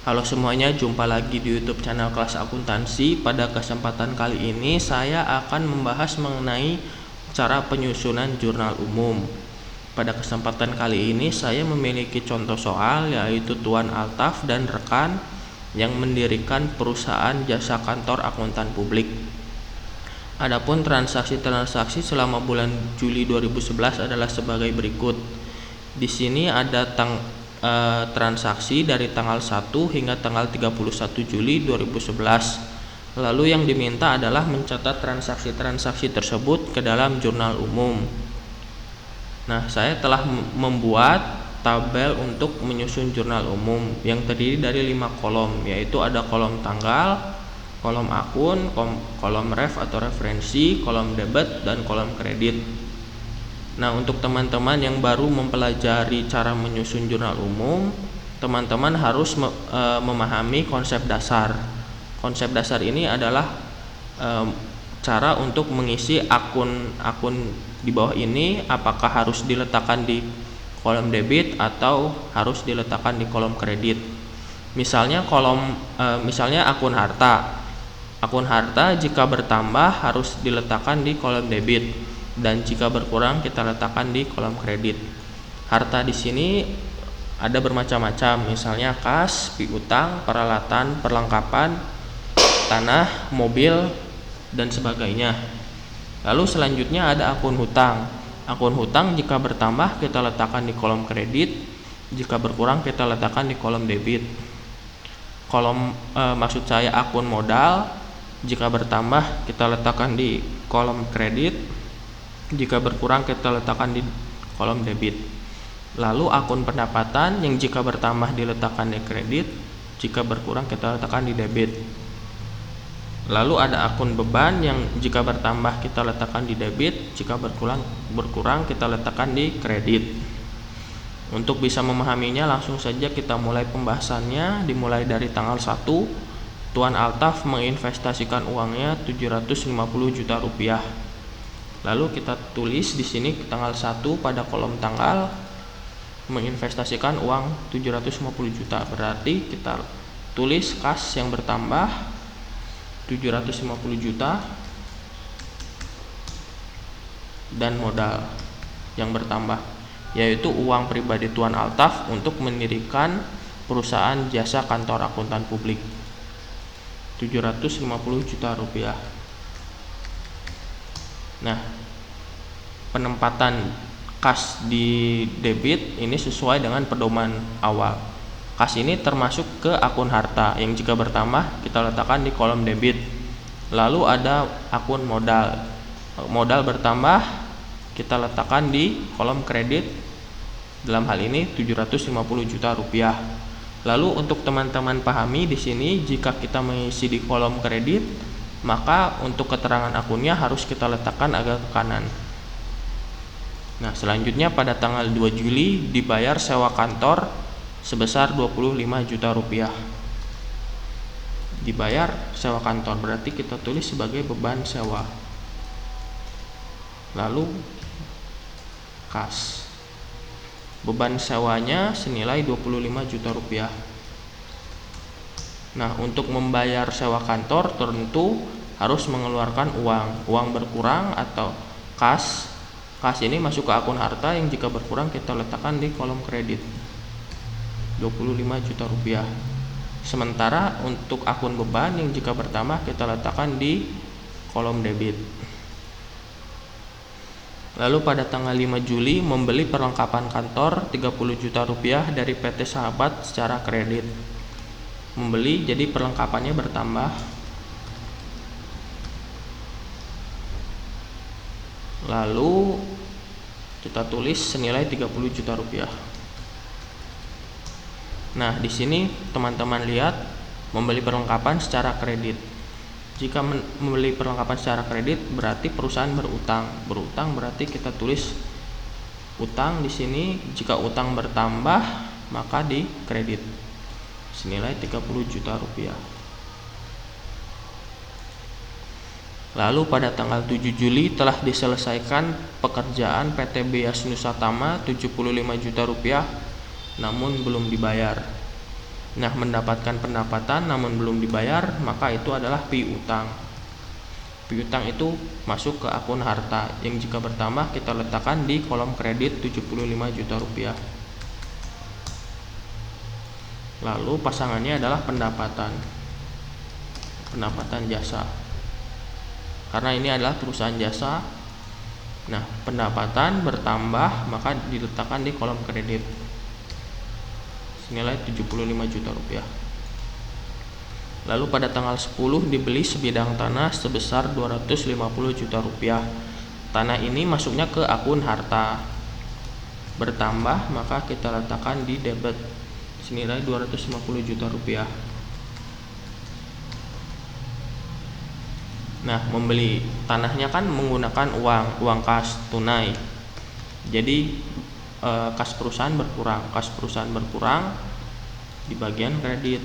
Halo semuanya, jumpa lagi di YouTube channel Kelas Akuntansi. Pada kesempatan kali ini saya akan membahas mengenai cara penyusunan jurnal umum. Pada kesempatan kali ini saya memiliki contoh soal, yaitu Tuan Altaf dan rekan yang mendirikan perusahaan jasa kantor akuntan publik. Adapun transaksi-transaksi selama bulan Juli 2011 adalah sebagai berikut. Di sini ada transaksi dari tanggal 1 hingga tanggal 31 Juli 2011. Lalu yang diminta adalah mencatat transaksi-transaksi tersebut ke dalam jurnal umum. Nah, saya telah membuat tabel untuk menyusun jurnal umum yang terdiri dari 5 kolom, yaitu ada kolom tanggal, kolom akun, kolom ref atau referensi, kolom debit, dan kolom kredit. Nah, untuk teman-teman yang baru mempelajari cara menyusun jurnal umum, teman-teman harus memahami konsep dasar. Konsep dasar ini adalah cara untuk mengisi akun di bawah ini, apakah harus diletakkan di kolom debit atau harus diletakkan di kolom kredit. Misalnya misalnya akun harta. Akun harta jika bertambah harus diletakkan di kolom debit, dan jika berkurang kita letakkan di kolom kredit. Harta di sini ada bermacam-macam, misalnya kas, piutang, peralatan, perlengkapan, tanah, mobil, dan sebagainya. Lalu selanjutnya ada akun hutang. Akun hutang jika bertambah kita letakkan di kolom kredit, jika berkurang kita letakkan di kolom debit. Maksud saya akun modal, jika bertambah kita letakkan di kolom kredit, jika berkurang kita letakkan di kolom debit. Lalu akun pendapatan yang jika bertambah diletakkan di kredit, jika berkurang kita letakkan di debit. Lalu ada akun beban yang jika bertambah kita letakkan di debit, jika berkurang kita letakkan di kredit. Untuk bisa memahaminya, langsung saja kita mulai pembahasannya. Dimulai dari tanggal 1, Tuan Altaf menginvestasikan uangnya 750 juta rupiah. Lalu kita tulis di sini tanggal 1 pada kolom tanggal menginvestasikan uang 750 juta. Berarti kita tulis kas yang bertambah 750 juta dan modal yang bertambah, yaitu uang pribadi Tuan Altaf untuk mendirikan perusahaan jasa kantor akuntan publik, 750 juta rupiah. Nah, penempatan kas di debit ini sesuai dengan pedoman awal. Kas ini termasuk ke akun harta yang jika bertambah kita letakkan di kolom debit. Lalu ada akun modal. Modal bertambah kita letakkan di kolom kredit. Dalam hal ini 750 juta rupiah. Lalu untuk teman-teman pahami di sini, jika kita mengisi di kolom kredit, maka untuk keterangan akunnya harus kita letakkan agak ke kanan. Nah, selanjutnya pada tanggal 2 Juli dibayar sewa kantor sebesar 25 juta rupiah. Dibayar sewa kantor berarti kita tulis sebagai beban sewa. Lalu kas. Beban sewanya senilai 25 juta rupiah. Nah, untuk membayar sewa kantor tentu harus mengeluarkan uang berkurang atau kas ini masuk ke akun harta yang jika berkurang kita letakkan di kolom kredit, 25 juta rupiah. Sementara untuk akun beban yang jika bertambah kita letakkan di kolom debit. Lalu pada tanggal 5 Juli membeli perlengkapan kantor 30 juta rupiah dari PT Sahabat secara kredit. Membeli, jadi perlengkapannya bertambah. Lalu kita tulis senilai 30 juta rupiah. Nah, di sini teman-teman lihat membeli perlengkapan secara kredit. Jika membeli perlengkapan secara kredit berarti perusahaan berutang. Berutang berarti kita tulis utang di sini. Jika utang bertambah maka di kredit senilai 30 juta rupiah. Lalu pada tanggal 7 Juli telah diselesaikan pekerjaan PT Bias Nusatama 75 juta rupiah namun belum dibayar. Nah, mendapatkan pendapatan namun belum dibayar, maka itu adalah piutang. Piutang itu masuk ke akun harta yang jika bertambah kita letakkan di kolom kredit 75 juta rupiah. Lalu pasangannya adalah pendapatan jasa. Karena ini adalah perusahaan jasa. Nah, pendapatan bertambah maka diletakkan di kolom kredit senilai 75 juta rupiah. Lalu pada tanggal 10 dibeli sebidang tanah sebesar 250 juta rupiah. Tanah ini masuknya ke akun harta. Bertambah maka kita letakkan di debit senilai 250 juta rupiah. Nah, membeli tanahnya kan menggunakan uang kas tunai. Jadi kas perusahaan berkurang di bagian kredit.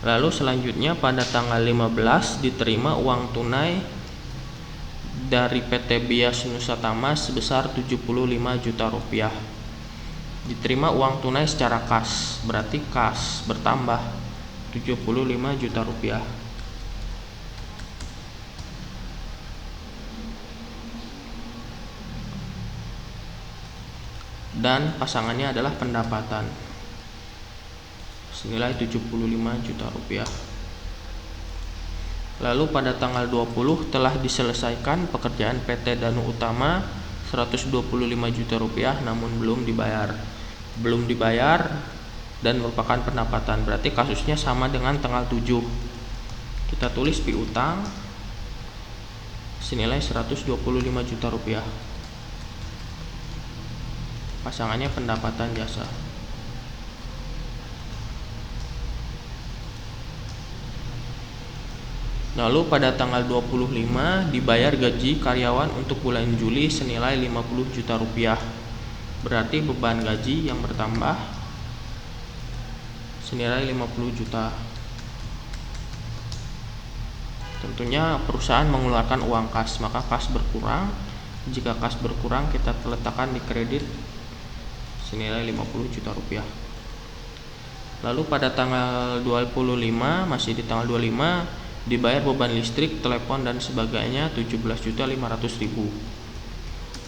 Lalu selanjutnya pada tanggal 15 diterima uang tunai dari PT Bias Nusatama sebesar 75 juta rupiah. Diterima uang tunai secara kas, berarti kas bertambah 75 juta rupiah. Dan pasangannya adalah pendapatan senilai 75 juta rupiah. Lalu pada tanggal 20 telah diselesaikan pekerjaan PT Danu Utama 125 juta rupiah namun belum dibayar. Belum dibayar dan merupakan pendapatan, berarti kasusnya sama dengan tanggal 7. Kita tulis piutang senilai 125 juta rupiah. Pasangannya pendapatan jasa. Lalu pada tanggal 25 dibayar gaji karyawan untuk bulan Juli senilai 50 juta rupiah. Berarti beban gaji yang bertambah senilai 50 juta. Tentunya perusahaan mengeluarkan uang kas, maka kas berkurang. Jika kas berkurang kita letakkan di kredit senilai 50 juta rupiah. Lalu pada tanggal 25, masih di tanggal 25, dibayar beban listrik, telepon dan sebagainya 17.500.000.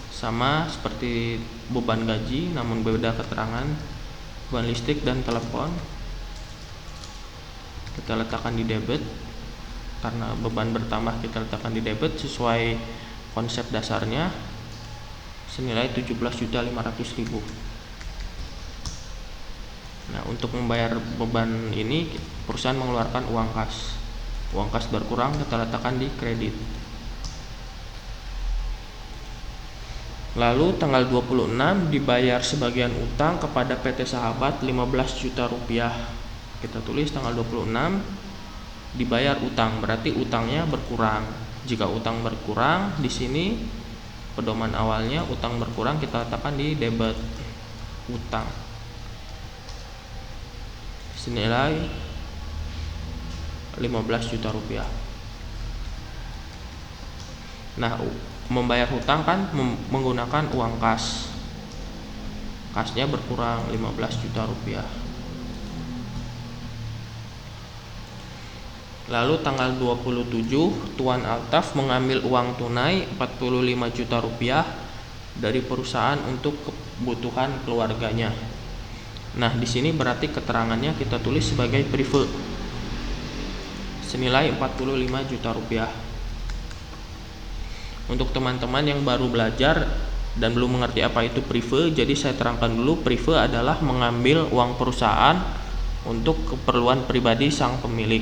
Sama seperti beban gaji namun beda keterangan. Beban listrik dan telepon kita letakkan di debit, karena beban bertambah kita letakkan di debit sesuai konsep dasarnya senilai 17.500.000. Nah, untuk membayar beban ini perusahaan mengeluarkan uang kas. Uang kas berkurang kita letakkan di kredit. Lalu tanggal 26 dibayar sebagian utang kepada PT Sahabat 15 juta rupiah. Kita tulis tanggal 26 dibayar utang, berarti utangnya berkurang. Jika utang berkurang, di sini pedoman awalnya utang berkurang kita letakkan di debit utang senilai 15 juta rupiah. Nah, membayar hutang kan menggunakan uang kas. Kasnya berkurang 15 juta rupiah. Lalu tanggal 27 Tuan Altaf mengambil uang tunai 45 juta rupiah dari perusahaan untuk kebutuhan keluarganya. Nah, di sini berarti keterangannya kita tulis sebagai prive senilai 45 juta rupiah. Untuk teman-teman yang baru belajar dan belum mengerti apa itu prive, jadi saya terangkan dulu. Prive adalah mengambil uang perusahaan untuk keperluan pribadi sang pemilik.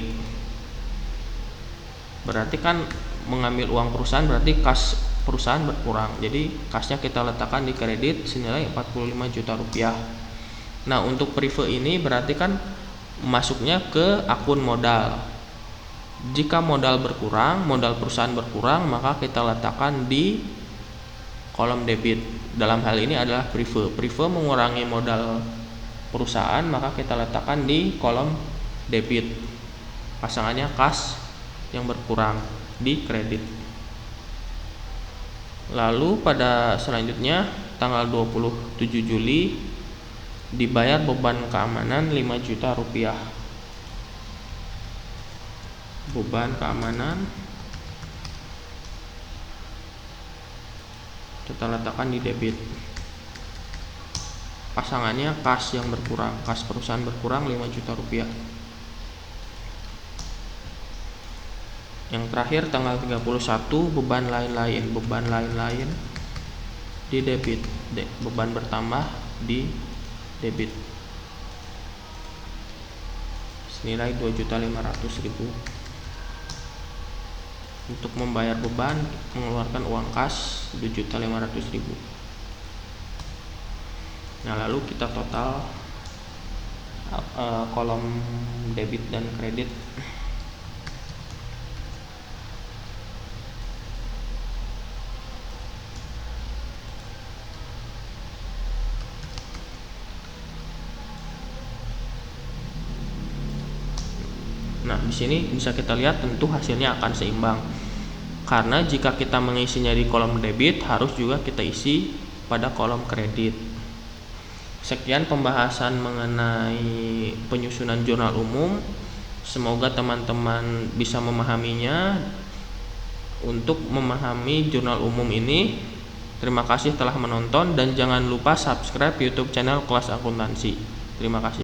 Berarti kan mengambil uang perusahaan berarti kas perusahaan berkurang. Jadi kasnya kita letakkan di kredit senilai 45 juta rupiah. Nah, untuk prive ini berarti kan masuknya ke akun modal. Jika modal berkurang, modal perusahaan berkurang, maka kita letakkan di kolom debit. Dalam hal ini adalah prive. Prive mengurangi modal perusahaan, maka kita letakkan di kolom debit. Pasangannya kas yang berkurang di kredit. Lalu pada selanjutnya tanggal 27 Juli dibayar beban keamanan 5 juta rupiah. Beban keamanan kita letakkan di debit. Pasangannya kas yang berkurang, kas perusahaan berkurang 5 juta rupiah. Yang terakhir tanggal 31 beban lain-lain di debit. Beban bertambah di debit senilai 2.500.000. Untuk membayar beban mengeluarkan uang kas 2.500.000. Nah, lalu kita total kolom debit dan kredit. Nah, di sini bisa kita lihat tentu hasilnya akan seimbang. Karena jika kita mengisinya di kolom debit, harus juga kita isi pada kolom kredit. Sekian pembahasan mengenai penyusunan jurnal umum. Semoga teman-teman bisa memahaminya. Untuk memahami jurnal umum ini, terima kasih telah menonton dan jangan lupa subscribe YouTube channel Kelas Akuntansi. Terima kasih.